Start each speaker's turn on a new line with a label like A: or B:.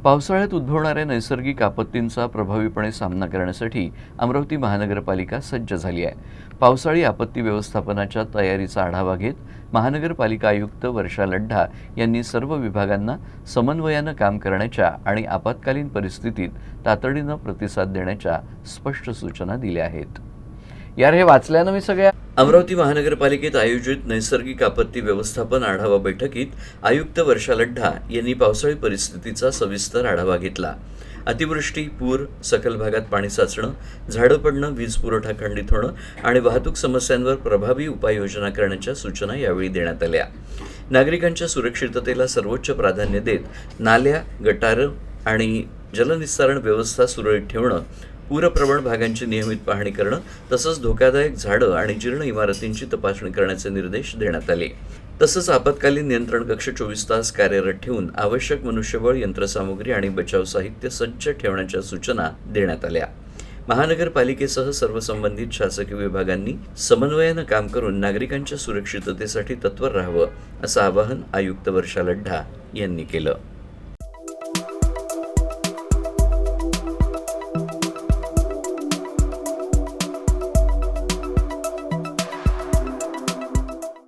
A: पावसाळ्यात उद्भवणाऱ्या नैसर्गिक आपत्तींचा प्रभावीपणे सामना करण्यासाठी अमरावती महानगरपालिका सज्ज झाली आहे. पावसाळी आपत्ती व्यवस्थापनाच्या तयारीचा आढावा घेत महानगरपालिका आयुक्त वर्षा लढ्ढा यांनी सर्व विभागांना समन्वयानं काम करण्याच्या आणि आपत्कालीन परिस्थितीत तातडीनं प्रतिसाद देण्याच्या स्पष्ट सूचना दिल्या आहेत. यार हे वाचल्यानं मी सगळ्या अमरावती महानगरपालिकेत आयोजित नैसर्गिक आपत्ती व्यवस्थापन आढावा बैठकीत आयुक्त वर्षा लढ्ढा यांनी पावसाळी परिस्थितीचा सविस्तर आढावा घेतला. अतिवृष्टी, पूर, सखल भागात पाणी साचणं, झाडं पडणं, वीज पुरवठा खंडित होणं आणि वाहतूक समस्यांवर प्रभावी उपाययोजना करण्याच्या सूचना यावेळी देण्यात आल्या. नागरिकांच्या सुरक्षिततेला सर्वोच्च प्राधान्य देत नाल्या, गटारं आणि जलनिस्तारण व्यवस्था सुरळीत ठेवणं, पूरप्रवण भागांची नियमित पाहणी करणं तसंच धोकादायक झाडं आणि जीर्ण इमारतींची तपासणी करण्याचे निर्देश देण्यात आले. तसंच आपत्कालीन नियंत्रण कक्ष 24 तास कार्यरत ठेवून आवश्यक मनुष्यबळ, यंत्रसामुग्री आणि बचाव साहित्य सज्ज ठेवण्याच्या सूचना देण्यात आल्या. महानगरपालिकेसह सर्व संबंधित शासकीय विभागांनी समन्वयानं काम करून नागरिकांच्या सुरक्षिततेसाठी तत्पर राहावं असं आवाहन आयुक्त वर्षा लढ्ढा यांनी केलं.